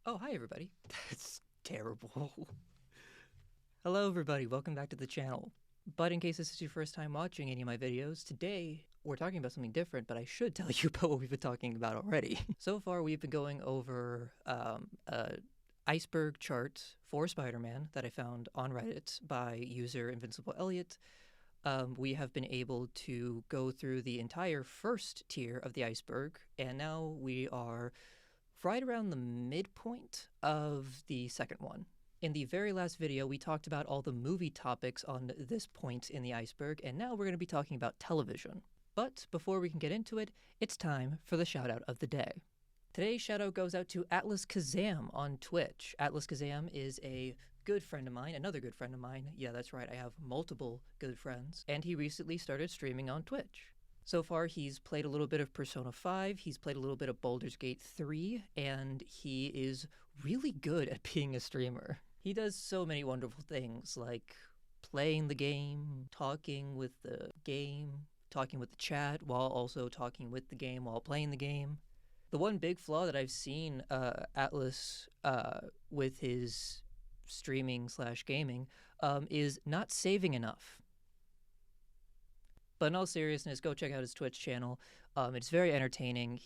Oh, hi everybody. That's terrible. Hello everybody, welcome back to the channel. But in case this is your first time watching any of my videos, today we're talking about something different, but I should tell you about what we've been talking about already. So far we've been going over a Iceberg chart for Spider-Man that I found on Reddit by user Invincible Elliot. We have been able to go through the entire first tier of the iceberg, and now we are right around the midpoint of the second one. In the very last video, we talked about all the movie topics on this point in the iceberg, and now we're going to be talking about television. But before we can get into it, it's time for the shout out of the day. Today's shout out goes out to Atlaskazam on Twitch. Atlaskazam is a good friend of mine, another good friend of mine. Yeah, that's right, I have multiple good friends. And he recently started streaming on Twitch. So far, he's played a little bit of Persona 5, he's played a little bit of Baldur's Gate 3, and he is really good at being a streamer. He does so many wonderful things, like playing the game, talking with the game, talking with the chat, while also talking with the game while playing the game. The one big flaw that I've seen Atlas with his streaming/gaming is not saving enough. But in all seriousness, go check out his Twitch channel. It's very entertaining.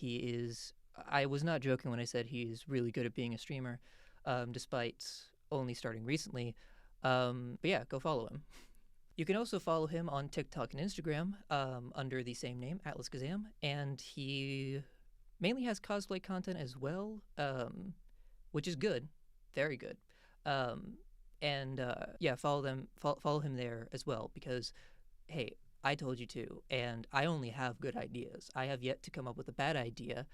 I was not joking when I said he's really good at being a streamer, despite only starting recently. But yeah, go follow him. You can also follow him on TikTok and Instagram under the same name, Atlaskazam, and he mainly has cosplay content as well, which is good, very good. Yeah, follow him there as well, because, hey, I told you to, and I only have good ideas. I have yet to come up with a bad idea,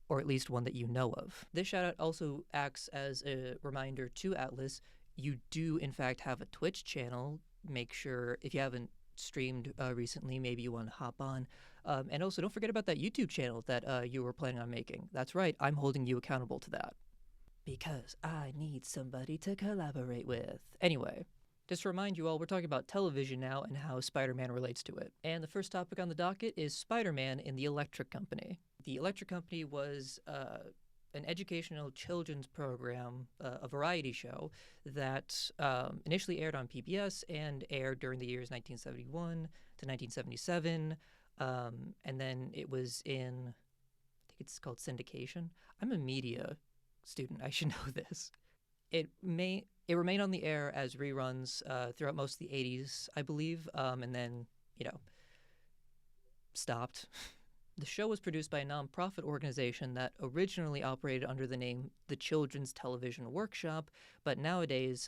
or at least one that you know of. This shoutout also acts as a reminder to Atlas, you do in fact have a Twitch channel. Make sure, if you haven't streamed recently, maybe you want to hop on. And also don't forget about that YouTube channel that you were planning on making. That's right, I'm holding you accountable to that. Because I need somebody to collaborate with. Anyway, just to remind you all, we're talking about television now and how Spider-Man relates to it. And the first topic on the docket is Spider-Man in the Electric Company. The Electric Company was an educational children's program, a variety show that initially aired on PBS and aired during the years 1971 to 1977. And then it was in, I think it's called syndication. I'm a media student, I should know this. It remained on the air as reruns throughout most of the 80s, I believe, and then, stopped. The show was produced by a nonprofit organization that originally operated under the name the Children's Television Workshop, but nowadays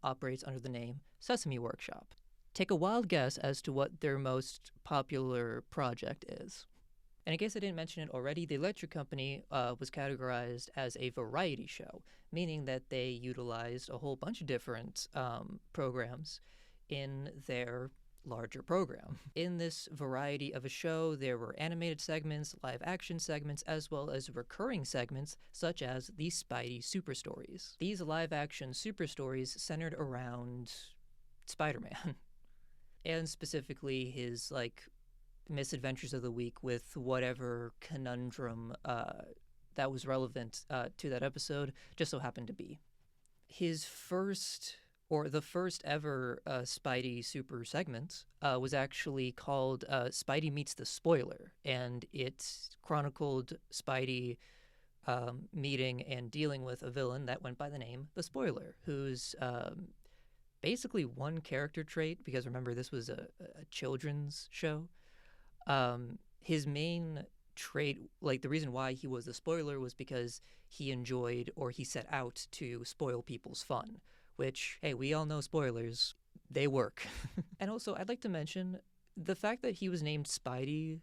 operates under the name Sesame Workshop. Take a wild guess as to what their most popular project is. And in case I didn't mention it already, the Electric Company was categorized as a variety show, meaning that they utilized a whole bunch of different programs in their larger program. In this variety of a show, there were animated segments, live action segments, as well as recurring segments such as the Spidey Super Stories. These live action super stories centered around Spider-Man, and specifically his, misadventures of the week with whatever conundrum that was relevant to that episode just so happened to be. His first, or the first ever Spidey super segment was actually called Spidey Meets the Spoiler, and it chronicled Spidey meeting and dealing with a villain that went by the name The Spoiler, who's basically one character trait, because remember, this was a children's show. His main trait, the reason why he was the spoiler was because he enjoyed, or he set out to spoil people's fun, which, hey, we all know spoilers, they work. And also, I'd like to mention, the fact that he was named Spidey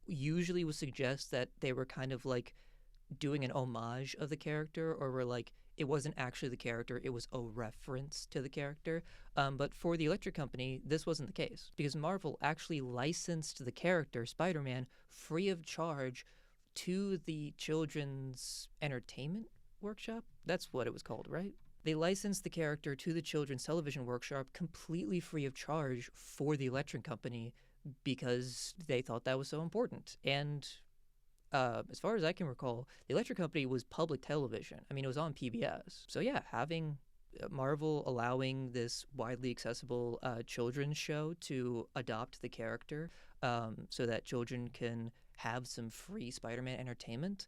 usually would suggest that they were kind of doing an homage of the character, or were it wasn't actually the character, it was a reference to the character. But for the Electric Company, this wasn't the case, because Marvel actually licensed the character, Spider-Man, free of charge to the Children's Entertainment Workshop? That's what it was called, right? They licensed the character to the Children's Television Workshop completely free of charge for the Electric Company because they thought that was so important. And as far as I can recall, the Electric Company was public television. I mean, it was on PBS. So yeah, having Marvel allowing this widely accessible children's show to adopt the character so that children can have some free Spider-Man entertainment,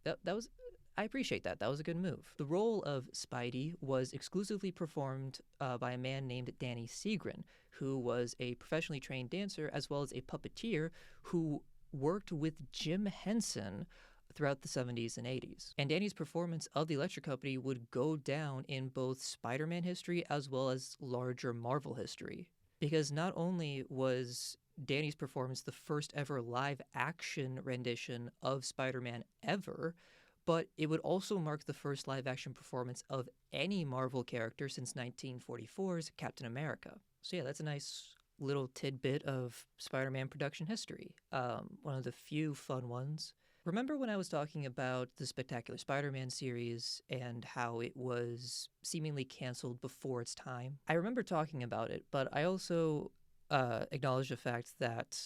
that was I appreciate that. That was a good move. The role of Spidey was exclusively performed by a man named Danny Segrin, who was a professionally trained dancer as well as a puppeteer who worked with Jim Henson throughout the 70s and 80s. And Danny's performance of the Electric Company would go down in both Spider-Man history as well as larger Marvel history. Because not only was Danny's performance the first ever live action rendition of Spider-Man ever, but it would also mark the first live action performance of any Marvel character since 1944's Captain America. So yeah, that's a nice little tidbit of Spider-Man production history. One of the few fun ones. Remember when I was talking about the Spectacular Spider-Man series and how it was seemingly canceled before its time? I remember talking about it, but I also acknowledged the fact that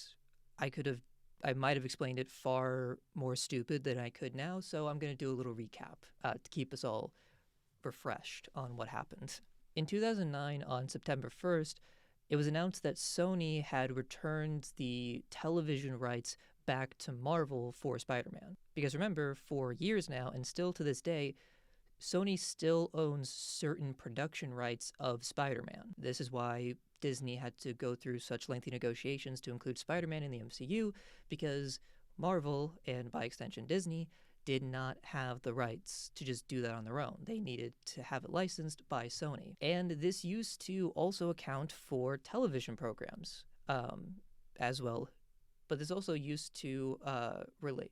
I might have explained it far more stupid than I could now, so I'm going to do a little recap to keep us all refreshed on what happened. In 2009, on September 1st, it was announced that Sony had returned the television rights back to Marvel for Spider-Man. Because remember, for years now, and still to this day, Sony still owns certain production rights of Spider-Man. This is why Disney had to go through such lengthy negotiations to include Spider-Man in the MCU, because Marvel, and by extension Disney, did not have the rights to just do that on their own. They needed to have it licensed by Sony. And this used to also account for television programs as well. But this also used to relate.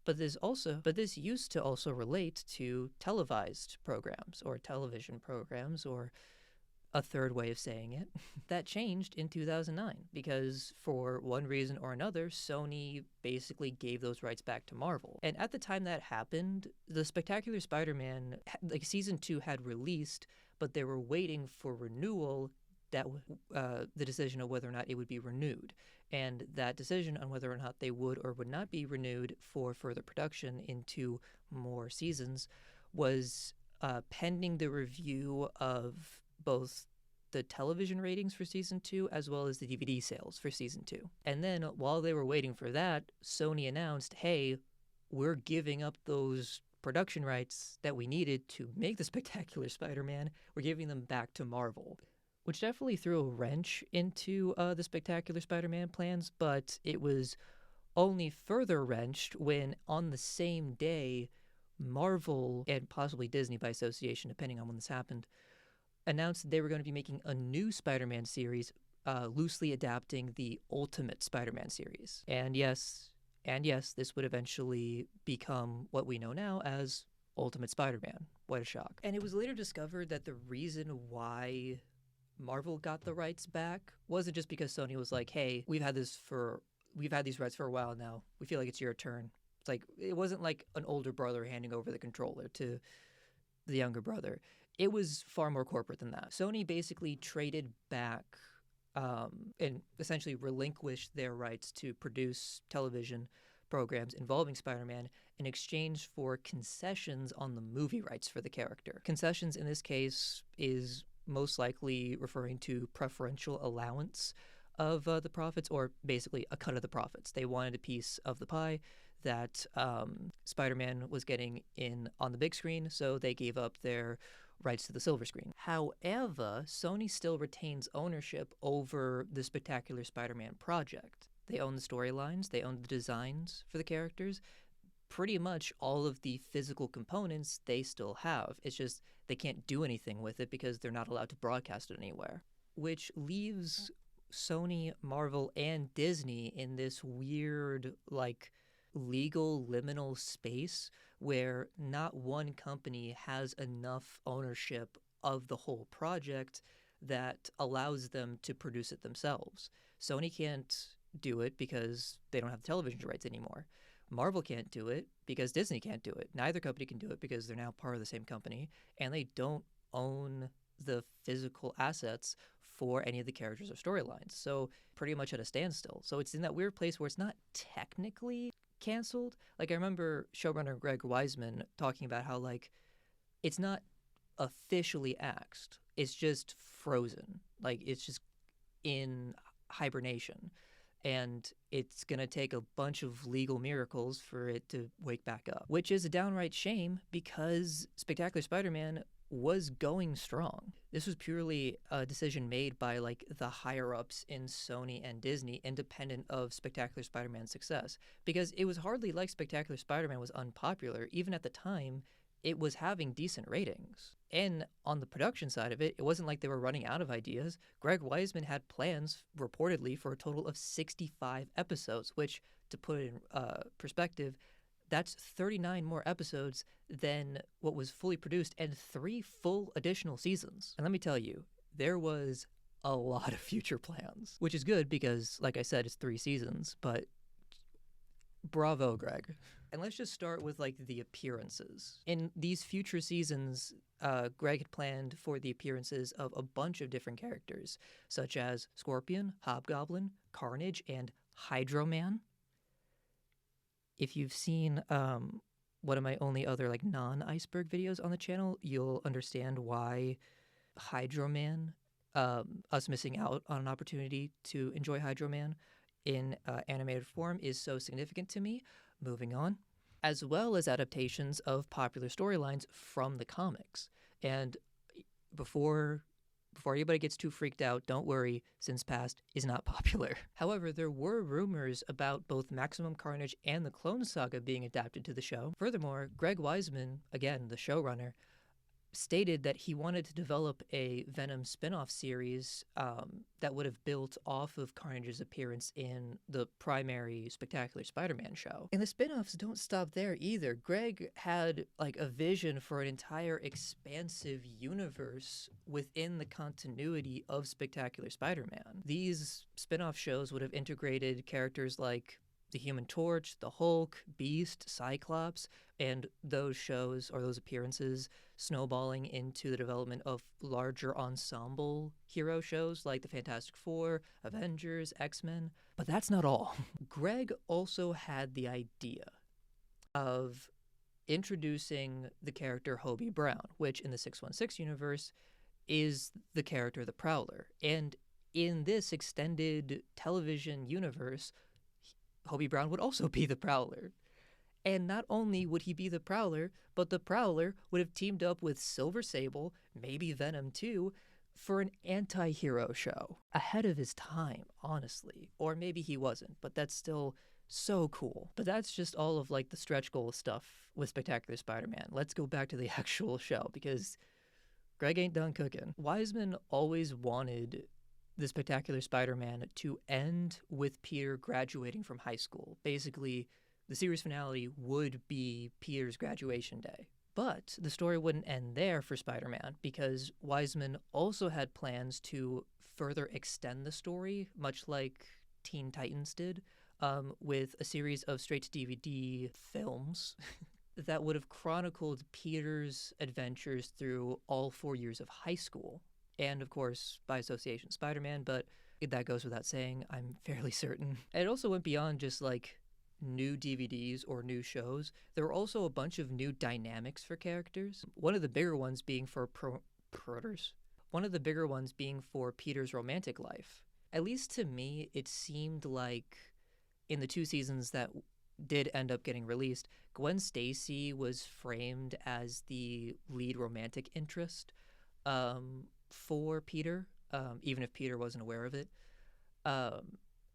But this used to also relate to televised programs or television programs, or a third way of saying it. That changed in 2009 because for one reason or another, Sony basically gave those rights back to Marvel. And at the time that happened, the Spectacular Spider-Man, season 2 had released, but they were waiting for renewal, the decision of whether or not it would be renewed. And that decision on whether or not they would or would not be renewed for further production into more seasons was pending the review of both the television ratings for season 2 as well as the DVD sales for season 2. And then while they were waiting for that, Sony announced, hey, we're giving up those production rights that we needed to make the Spectacular Spider-Man. We're giving them back to Marvel, which definitely threw a wrench into the Spectacular Spider-Man plans, but it was only further wrenched when on the same day, Marvel, and possibly Disney by association, depending on when this happened, announced they were going to be making a new Spider-Man series, loosely adapting the Ultimate Spider-Man series. And yes, this would eventually become what we know now as Ultimate Spider-Man. What a shock. And it was later discovered that the reason why Marvel got the rights back wasn't just because Sony was like, hey, we've had these rights for a while now. We feel like it's your turn. It's like, it wasn't like an older brother handing over the controller to the younger brother. It was far more corporate than that. Sony basically traded back and essentially relinquished their rights to produce television programs involving Spider-Man in exchange for concessions on the movie rights for the character. Concessions in this case is most likely referring to preferential allowance of the profits, or basically a cut of the profits. They wanted a piece of the pie that Spider-Man was getting in on the big screen, so they gave up their rights to the silver screen. However, Sony still retains ownership over the Spectacular Spider-Man project. They own the storylines, they own the designs for the characters. Pretty much all of the physical components they still have. It's just they can't do anything with it because they're not allowed to broadcast it anywhere. Which leaves Sony, Marvel, and Disney in this weird, legal liminal space where not one company has enough ownership of the whole project that allows them to produce it themselves. Sony can't do it because they don't have the television rights anymore. Marvel can't do it because Disney can't do it. Neither company can do it because they're now part of the same company, and they don't own the physical assets for any of the characters or storylines. So pretty much at a standstill. So it's in that weird place where it's not technically canceled. Like I remember showrunner Greg Weisman talking about how like it's not officially axed. It's just frozen. Like it's just in hibernation. And it's going to take a bunch of legal miracles for it to wake back up, which is a downright shame because Spectacular Spider-Man was going strong. This was purely a decision made by like the higher ups in Sony and Disney, independent of Spectacular Spider-Man's success, because it was hardly like Spectacular Spider-Man was unpopular. Even at the time, it was having decent ratings. And on the production side of it, it wasn't like they were running out of ideas. Greg Weisman had plans, reportedly, for a total of 65 episodes, which, to put it in perspective, that's 39 more episodes than what was fully produced and 3 full additional seasons. And let me tell you, there was a lot of future plans, which is good because, like I said, it's 3 seasons, but bravo, Greg. And let's just start with like the appearances. In these future seasons, Greg had planned for the appearances of a bunch of different characters, such as Scorpion, Hobgoblin, Carnage, and Hydro Man. If you've seen one of my only other like non-Iceberg videos on the channel, you'll understand why Hydro Man, us missing out on an opportunity to enjoy Hydro Man in animated form is so significant to me. Moving on. As well as adaptations of popular storylines from the comics. And before anybody gets too freaked out, don't worry, Sins Past is not popular. However, there were rumors about both Maximum Carnage and the Clone Saga being adapted to the show. Furthermore, Greg Weisman, again, the showrunner, stated that he wanted to develop a Venom spin-off series that would have built off of Carnage's appearance in the primary Spectacular Spider-Man show. And the spin-offs don't stop there either. Greg had like a vision for an entire expansive universe within the continuity of Spectacular Spider-Man. These spin-off shows would have integrated characters like the Human Torch, the Hulk, Beast, Cyclops, and those shows or those appearances snowballing into the development of larger ensemble hero shows like the Fantastic Four, Avengers, X-Men. But that's not all. Greg also had the idea of introducing the character Hobie Brown, which in the 616 universe is the character the Prowler. And in this extended television universe, Hobie Brown would also be the Prowler. And not only would he be the Prowler, but the Prowler would have teamed up with Silver Sable, maybe Venom too, for an anti-hero show. Ahead of his time, honestly. Or maybe he wasn't, but that's still so cool. But that's just all of like the stretch goal stuff with Spectacular Spider-Man. Let's go back to the actual show because Greg ain't done cooking. Weisman always wanted the Spectacular Spider-Man to end with Peter graduating from high school. Basically, the series finale would be Peter's graduation day. But the story wouldn't end there for Spider-Man because Weisman also had plans to further extend the story, much like Teen Titans did, with a series of straight-to-DVD films that would have chronicled Peter's adventures through all 4 years of high school. And, of course, by association, Spider-Man, but that goes without saying, I'm fairly certain. And it also went beyond just, like, new DVDs or new shows. There were also a bunch of new dynamics for characters. One of the bigger ones being for Peter's romantic life. At least to me, it seemed like in the 2 seasons that did end up getting released, Gwen Stacy was framed as the lead romantic interest for Peter, even if Peter wasn't aware of it.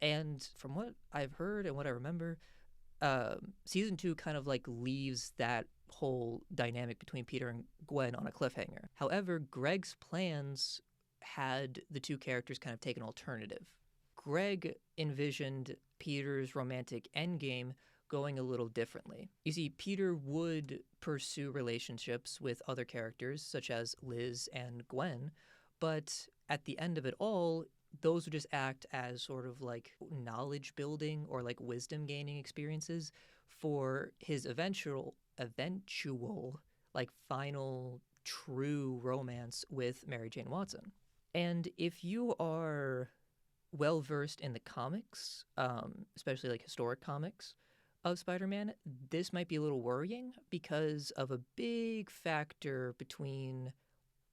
And from what I've heard and what I remember, season 2 kind of like leaves that whole dynamic between Peter and Gwen on a cliffhanger. However, Greg's plans had the 2 characters kind of take an alternative. Greg envisioned Peter's romantic endgame going a little differently. You see, Peter would pursue relationships with other characters, such as Liz and Gwen, but at the end of it all, those would just act as sort of like knowledge building or like wisdom gaining experiences for his eventual like final true romance with Mary Jane Watson. And if you are well versed in the comics, especially like historic comics of Spider-Man, this might be a little worrying because of a big factor between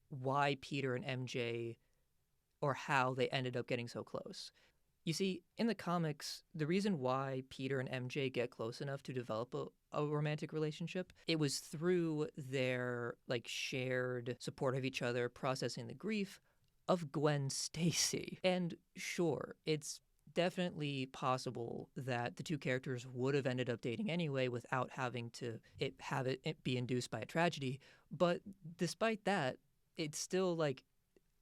why Peter and MJ, or how they ended up getting so close. You see, in the comics, the reason why Peter and MJ get close enough to develop a romantic relationship, it was through their like shared support of each other, processing the grief of Gwen Stacy. And sure, it's definitely possible that the two characters would have ended up dating anyway without having to have it be induced by a tragedy. But despite that, it's still like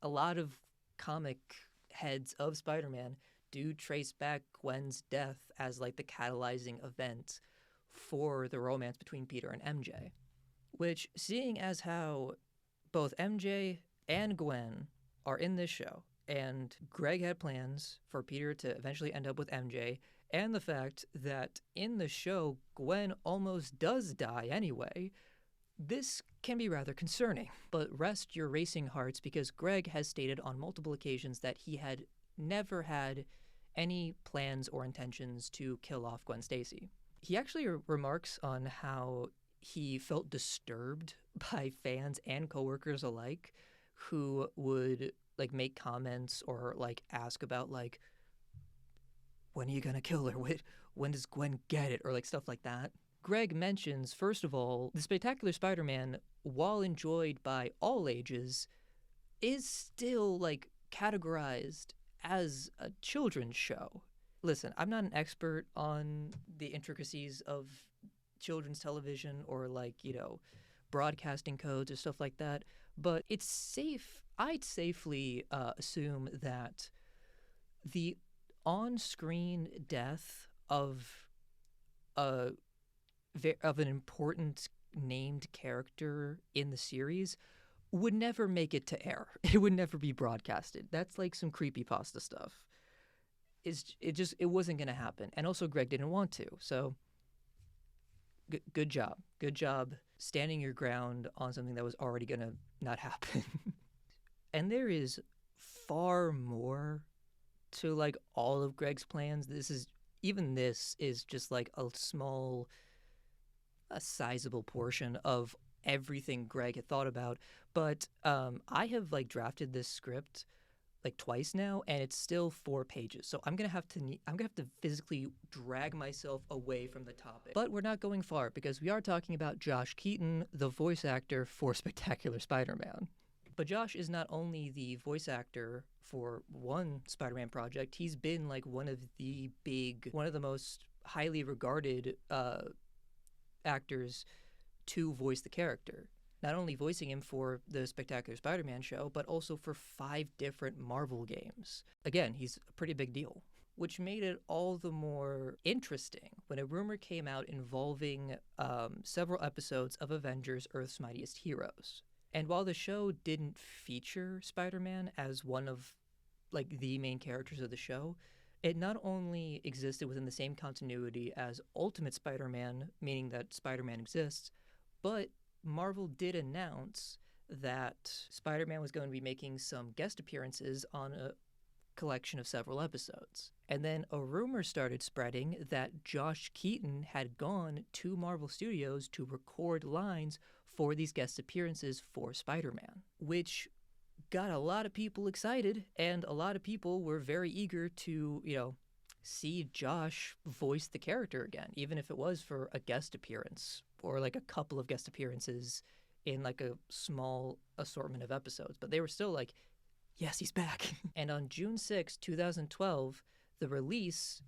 a lot of comic heads of Spider-Man do trace back Gwen's death as like the catalyzing event for the romance between Peter and MJ. Which, seeing as how both MJ and Gwen are in this show, and Greg had plans for Peter to eventually end up with MJ, and the fact that in the show Gwen almost does die anyway, this can be rather concerning. But rest your racing hearts, because Greg has stated on multiple occasions that he had never had any plans or intentions to kill off Gwen Stacy. He actually remarks on how he felt disturbed by fans and coworkers alike who would like make comments or like ask about like, when are you gonna kill her? When does Gwen get it? Or like stuff like that. Greg mentions, first of all, the Spectacular Spider-Man, while enjoyed by all ages, is still like categorized as a children's show. Listen, I'm not an expert on the intricacies of children's television or like, broadcasting codes or stuff like that, but it's safe. I'd safely assume that the on-screen death of an important named character in the series would never make it to air. It would never be broadcasted. That's like some creepypasta stuff. It wasn't going to happen. And also Greg didn't want to. So good job. Good job standing your ground on something that was already going to not happen. And there is far more to like all of Greg's plans. This is just like a sizable portion of everything Greg had thought about. But I have like drafted this script like twice now, and it's still 4 pages. So I'm gonna have to physically drag myself away from the topic. But we're not going far, because we are talking about Josh Keaton, the voice actor for Spectacular Spider-Man. But Josh is not only the voice actor for one Spider-Man project, he's been like one of the most highly regarded actors to voice the character. Not only voicing him for the Spectacular Spider-Man show, but also for 5 different Marvel games. Again, he's a pretty big deal, which made it all the more interesting when a rumor came out involving several episodes of Avengers: Earth's Mightiest Heroes. And while the show didn't feature Spider-Man as one of like the main characters of the show, it not only existed within the same continuity as Ultimate Spider-Man, meaning that Spider-Man exists, but Marvel did announce that Spider-Man was going to be making some guest appearances on a collection of several episodes. And then a rumor started spreading that Josh Keaton had gone to Marvel Studios to record lines for these guest appearances for Spider-Man, which got a lot of people excited, and a lot of people were very eager to, see Josh voice the character again, even if it was for a guest appearance or like a couple of guest appearances in like a small assortment of episodes. But they were still like, yes, he's back. And on June 6, 2012, the release,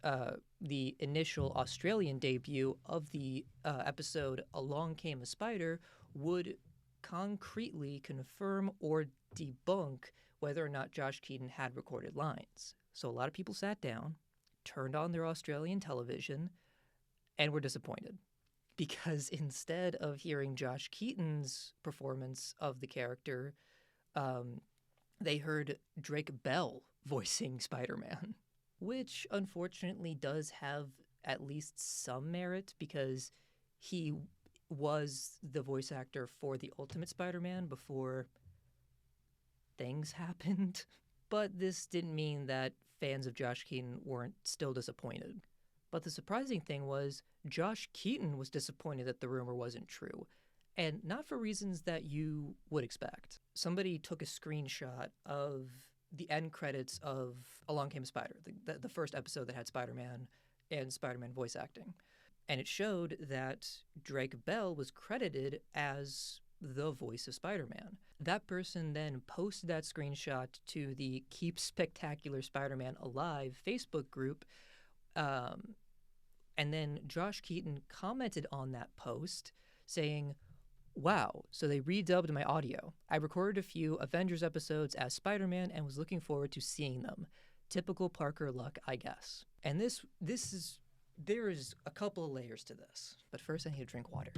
the initial Australian debut of the episode Along Came a Spider, would concretely confirm or debunk whether or not Josh Keaton had recorded lines. So a lot of people sat down, turned on their Australian television, and were disappointed. Because instead of hearing Josh Keaton's performance of the character, they heard Drake Bell voicing Spider-Man, which unfortunately does have at least some merit, because he was the voice actor for the Ultimate Spider-Man before things happened. But this didn't mean that fans of Josh Keaton weren't still disappointed. But the surprising thing was Josh Keaton was disappointed that the rumor wasn't true. And not for reasons that you would expect. Somebody took a screenshot of the end credits of Along Came a Spider, the first episode that had Spider-Man and Spider-Man voice acting. And it showed that Drake Bell was credited as the voice of Spider-Man. That person then posted that screenshot to the Keep Spectacular Spider-Man Alive Facebook group. And then Josh Keaton commented on that post saying, "Wow, so they redubbed my audio. I recorded a few Avengers episodes as Spider-Man and was looking forward to seeing them. Typical Parker luck, I guess." And there is a couple of layers to this. But first I need to drink water.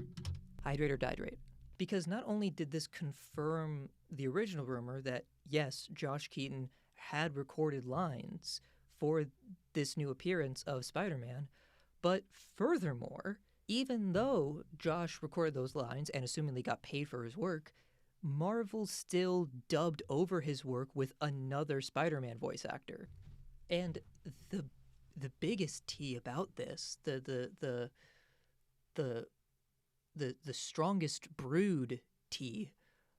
Hydrate or dihydrate. Because not only did this confirm the original rumor that, yes, Josh Keaton had recorded lines for this new appearance of Spider-Man, but furthermore, even though Josh recorded those lines and assumingly got paid for his work, Marvel still dubbed over his work with another Spider-Man voice actor. And the biggest tea about this, the strongest brewed tea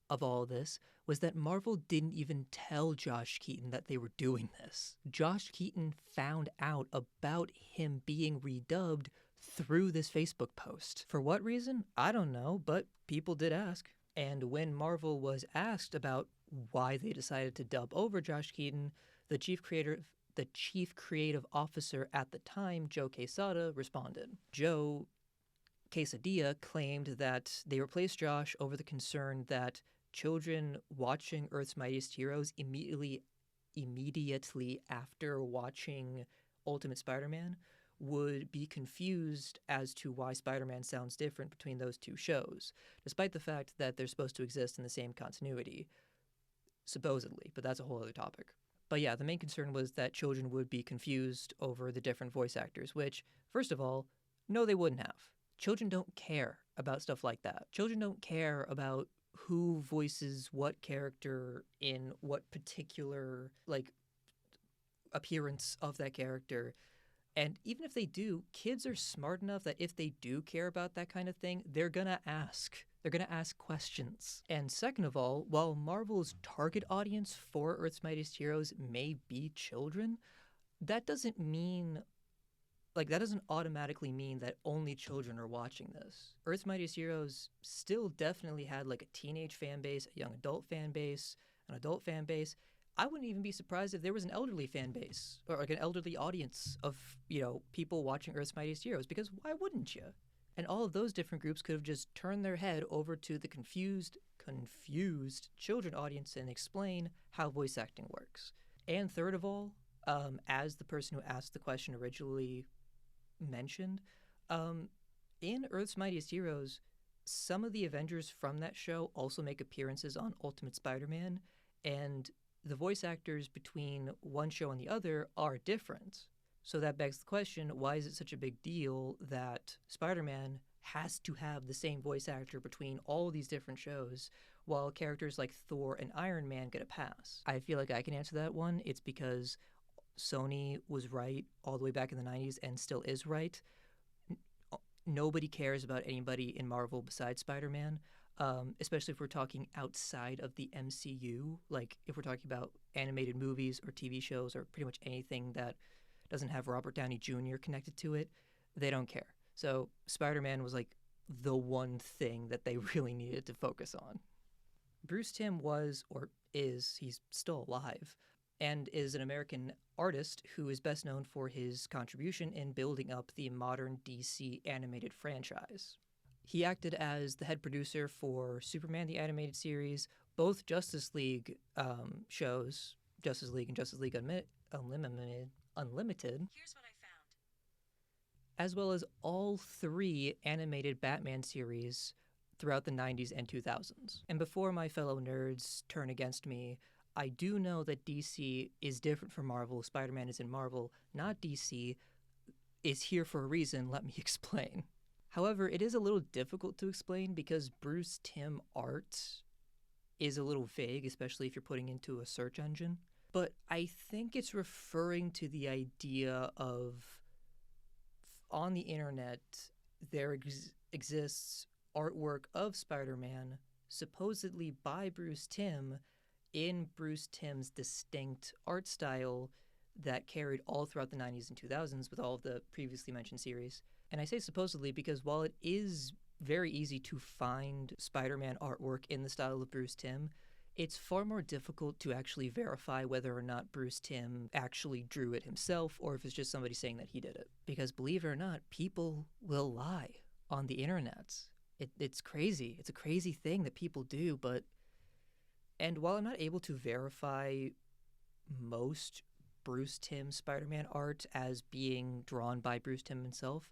of all this, was that Marvel didn't even tell Josh Keaton that they were doing this. Josh Keaton found out about him being redubbed through this Facebook post. For what reason? I don't know, but people did ask. And when Marvel was asked about why they decided to dub over Josh Keaton, the chief creative officer at the time, Joe Quesada, responded. Joe Quesadilla claimed that they replaced Josh over the concern that children watching Earth's Mightiest Heroes immediately after watching Ultimate Spider-Man would be confused as to why Spider-Man sounds different between those two shows, despite the fact that they're supposed to exist in the same continuity, supposedly, but that's a whole other topic. But yeah, the main concern was that children would be confused over the different voice actors, which, first of all, no, they wouldn't have. Children don't care about stuff like that. Children don't care about who voices what character in what particular, appearance of that character. And even if they do, kids are smart enough that if they do care about that kind of thing, they're gonna ask. They're gonna ask questions. And second of all, while Marvel's target audience for Earth's Mightiest Heroes may be children, that doesn't automatically mean that only children are watching this. Earth's Mightiest Heroes still definitely had a teenage fan base, a young adult fan base, an adult fan base. I wouldn't even be surprised if there was an elderly fan base or an elderly audience of, people watching Earth's Mightiest Heroes, because why wouldn't you? And all of those different groups could have just turned their head over to the confused children audience and explain how voice acting works. And third of all, as the person who asked the question originally mentioned, in Earth's Mightiest Heroes, some of the Avengers from that show also make appearances on Ultimate Spider-Man, and the voice actors between one show and the other are different. So that begs the question, why is it such a big deal that Spider-Man has to have the same voice actor between all these different shows, while characters like Thor and Iron Man get a pass? I feel like I can answer that one. It's because Sony was right all the way back in the 90s and still is right. Nobody cares about anybody in Marvel besides Spider-Man, especially if we're talking outside of the MCU. Like if we're talking about animated movies or TV shows or pretty much anything that doesn't have Robert Downey Jr. connected to it, they don't care. So Spider-Man was the one thing that they really needed to focus on. Bruce Timm he's still alive, and is an American artist who is best known for his contribution in building up the modern DC animated franchise. He acted as the head producer for Superman the Animated Series, both Justice League shows, Justice League and Justice League Unlimited. Here's what I found. As well as all 3 animated Batman series throughout the 90s and 2000s. And before my fellow nerds turn against me, I do know that DC is different from Marvel. Spider-Man is in Marvel, not DC. Is here for a reason, let me explain. However, it is a little difficult to explain because Bruce Timm Art is a little vague, especially if you're putting into a search engine. But I think it's referring to the idea of on the internet, there exists artwork of Spider-Man supposedly by Bruce Timm in Bruce Timm's distinct art style that carried all throughout the 90s and 2000s with all of the previously mentioned series. And I say supposedly because while it is very easy to find Spider-Man artwork in the style of Bruce Timm, it's far more difficult to actually verify whether or not Bruce Timm actually drew it himself or if it's just somebody saying that he did it. Because believe it or not, people will lie on the internet. It's crazy. It's a crazy thing that people do, but... And while I'm not able to verify most Bruce Timm Spider-Man art as being drawn by Bruce Timm himself,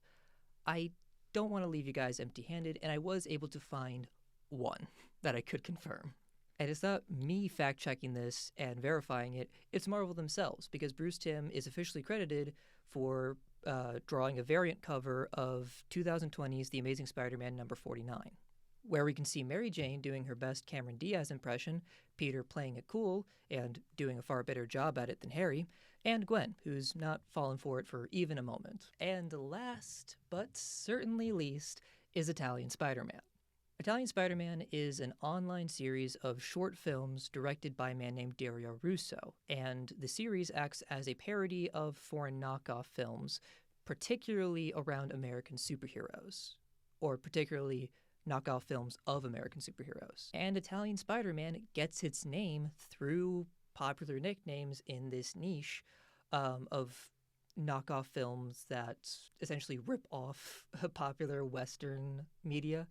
I don't want to leave you guys empty-handed, and I was able to find one that I could confirm. And it's not me fact-checking this and verifying it, it's Marvel themselves, because Bruce Timm is officially credited for drawing a variant cover of 2020's The Amazing Spider-Man number 49, where we can see Mary Jane doing her best Cameron Diaz impression, Peter playing it cool and doing a far better job at it than Harry, and Gwen, who's not fallen for it for even a moment. And last, but certainly least, is Italian Spider-Man. Italian Spider-Man is an online series of short films directed by a man named Dario Russo, and the series acts as a parody of foreign knockoff films, particularly around American superheroes, or particularly knockoff films of American superheroes. And Italian Spider-Man gets its name through popular nicknames in this niche of knockoff films that essentially rip off popular Western media,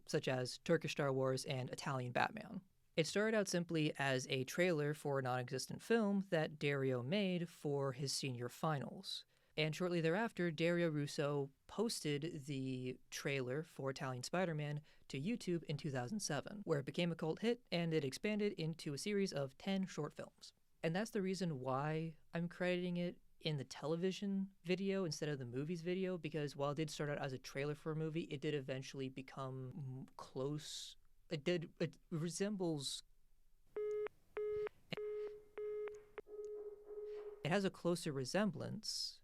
such as Turkish Star Wars and Italian Batman. It started out simply as a trailer for a non-existent film that Dario made for his senior finals. And shortly thereafter, Dario Russo posted the trailer for Italian Spider-Man to YouTube in 2007, where it became a cult hit and it expanded into a series of 10 short films. And that's the reason why I'm crediting it in the television video instead of the movies video, because while it did start out as a trailer for a movie, it did eventually become close. It resembles... It has a closer resemblance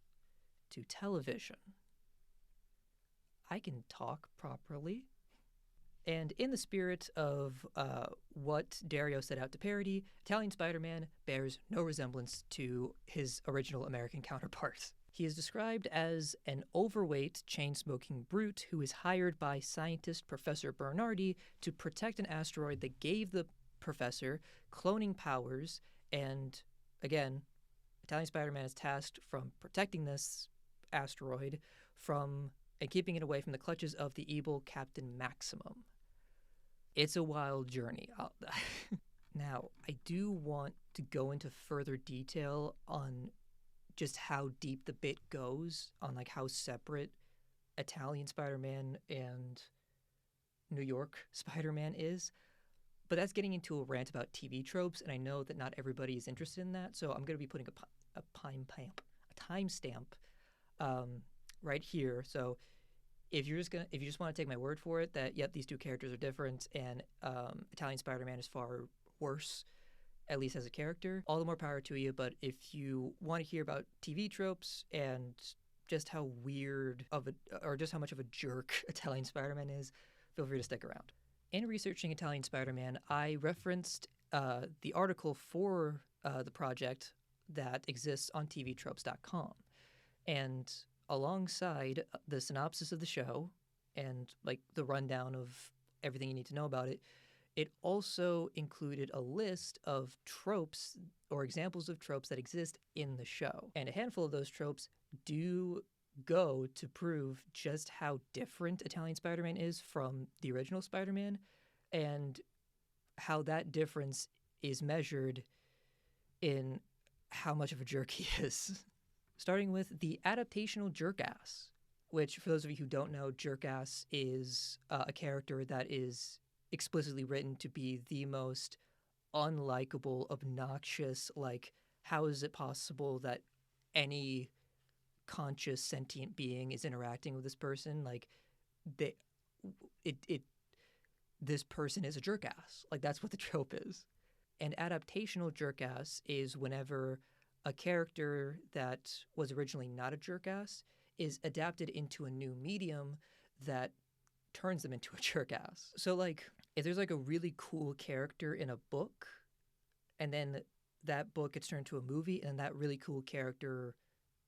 to television. I can talk properly. And in the spirit of what Dario set out to parody, Italian Spider-Man bears no resemblance to his original American counterpart. He is described as an overweight, chain-smoking brute who is hired by scientist Professor Bernardi to protect an asteroid that gave the professor cloning powers, and again, Italian Spider-Man is tasked from protecting this asteroid and keeping it away from the clutches of the evil Captain Maximum. It's a wild journey. Now, I do want to go into further detail on just how deep the bit goes, on like how separate Italian Spider-Man and New York Spider-Man is. But that's getting into a rant about TV tropes, and I know that not everybody is interested in that, so I'm going to be putting a timestamp right here. So if you just want to take my word for it that yep, these two characters are different and Italian Spider-Man is far worse, at least as a character, all the more power to you. But if you want to hear about TV tropes and just how weird or just how much of a jerk Italian Spider-Man is, feel free to stick around. In researching Italian Spider-Man, I referenced the article for the project that exists on tvtropes.com. And alongside the synopsis of the show and like the rundown of everything you need to know about it, it also included a list of tropes or examples of tropes that exist in the show. And a handful of those tropes do go to prove just how different Italian Spider-Man is from the original Spider-Man and how that difference is measured in how much of a jerk he is. Starting with the adaptational jerkass, which, for those of you who don't know, jerkass is a character that is explicitly written to be the most unlikable, obnoxious, like, how is it possible that any conscious, sentient being is interacting with this person? Like, they it this person is a jerk ass. Like, that's what the trope is. And adaptational jerk ass is whenever a character that was originally not a jerk ass is adapted into a new medium that turns them into a jerk ass. So, like, if there's like a really cool character in a book, and then that book gets turned into a movie, and that really cool character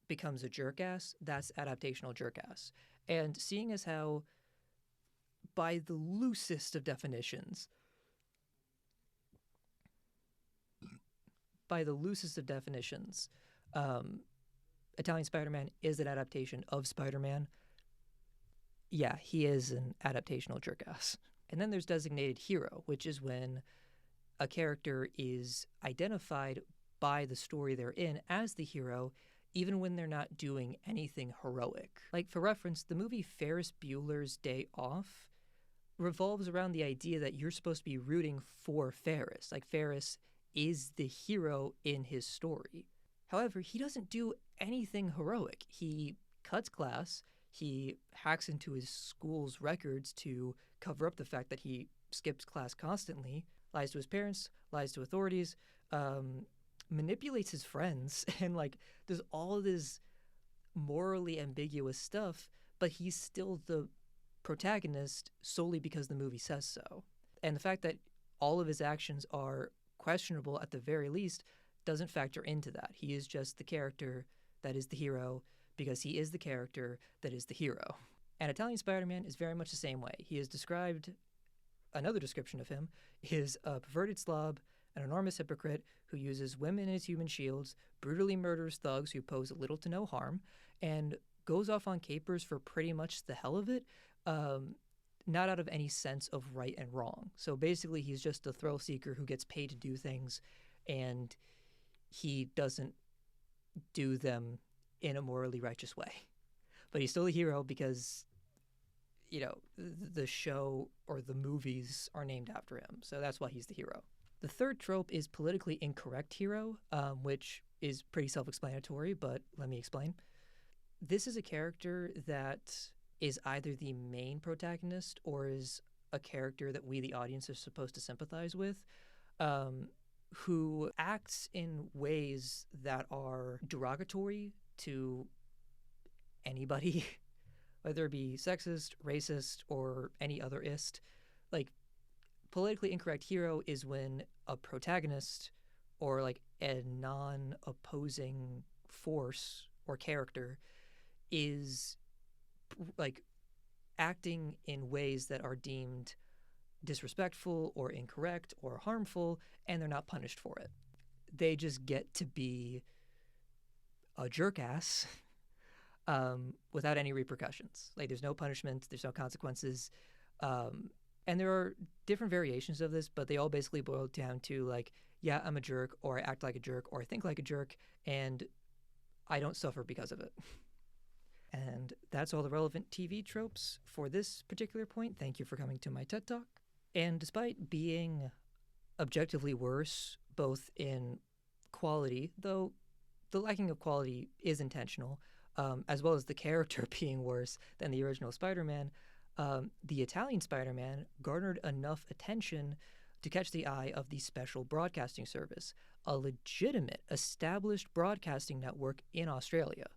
becomes a jerk ass, that's adaptational jerk ass. And seeing as how, by the loosest of definitions, Italian Spider-Man is an adaptation of Spider-Man. Yeah, he is an adaptational jerk-ass. And then there's designated hero, which is when a character is identified by the story they're in as the hero, even when they're not doing anything heroic. Like, for reference, the movie Ferris Bueller's Day Off revolves around the idea that you're supposed to be rooting for Ferris. Like, Ferris is the hero in his story. However, he doesn't do anything heroic. He cuts class, he hacks into his school's records to cover up the fact that he skips class constantly, lies to his parents, lies to authorities, manipulates his friends, and like does all of this morally ambiguous stuff, but he's still the protagonist solely because the movie says so. And the fact that all of his actions are questionable at the very least doesn't factor into that. He is just the character that is the hero because he is the character that is the hero. And Italian Spider-Man is very much the same way. He is described, another description of him is a perverted slob, an enormous hypocrite who uses women as human shields, brutally murders thugs who pose little to no harm, and goes off on capers for pretty much the hell of it, not out of any sense of right and wrong. So basically, he's just a thrill seeker who gets paid to do things, and he doesn't do them in a morally righteous way. But he's still a hero because, you know, the show or the movies are named after him. So that's why he's the hero. The third trope is politically incorrect hero, which is pretty self-explanatory, but let me explain. This is a character that is either the main protagonist or is a character that we, the audience, are supposed to sympathize with, who acts in ways that are derogatory to anybody, whether it be sexist, racist, or any other ist. Like, politically incorrect hero is when a protagonist or like a non-opposing force or character is like acting in ways that are deemed disrespectful or incorrect or harmful, and they're not punished for it. They just get to be a jerk ass without any repercussions. Like, there's no punishment, there's no consequences. And there are different variations of this, but they all basically boil down to like, yeah, I'm a jerk, or I act like a jerk, or I think like a jerk, and I don't suffer because of it. And that's all the relevant TV tropes for this particular point. Thank you for coming to my TED Talk. And despite being objectively worse, both in quality, though the lacking of quality is intentional, as well as the character being worse than the original Spider-Man, the Italian Spider-Man garnered enough attention to catch the eye of the Special Broadcasting Service, a legitimate, established broadcasting network in Australia.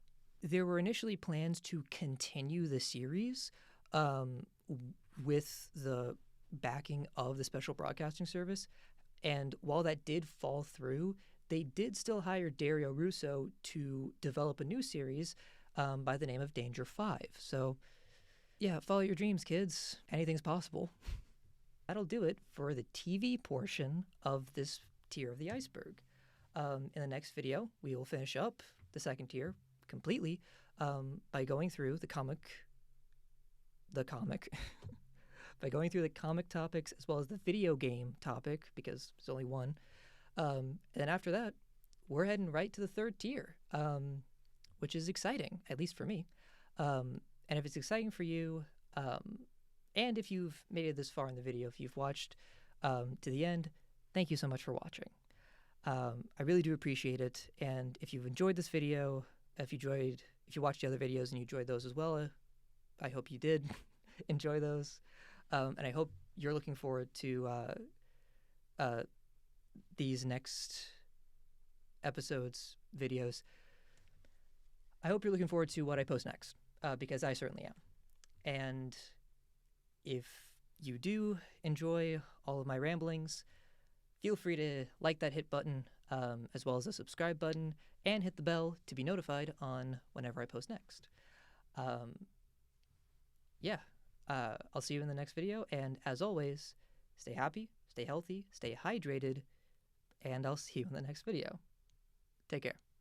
There were initially plans to continue the series with the backing of the Special Broadcasting Service, and while that did fall through, they did still hire Dario Russo to develop a new series by the name of Danger 5. So, yeah, follow your dreams, kids. Anything's possible. That'll do it for the TV portion of this tier of the iceberg. In the next video, we will finish up the second tier completely by going through the comic by going through the comic topics as well as the video game topic, because there's only one. And then after that, we're heading right to the third tier, which is exciting, at least for me. And if it's exciting for you, and if you've made it this far in the video, if you've watched to the end, thank you so much for watching. I really do appreciate it. And if you've enjoyed this video, if you watched the other videos and you enjoyed those as well, I hope you did. enjoy those. And I hope you're looking forward to these next episodes, videos. I hope you're looking forward to what I post next, because I certainly am. And if you do enjoy all of my ramblings, feel free to like that hit button, as well as the subscribe button, and hit the bell to be notified on whenever I post next. I'll see you in the next video, and as always, stay happy, stay healthy, stay hydrated, and I'll see you in the next video. Take care.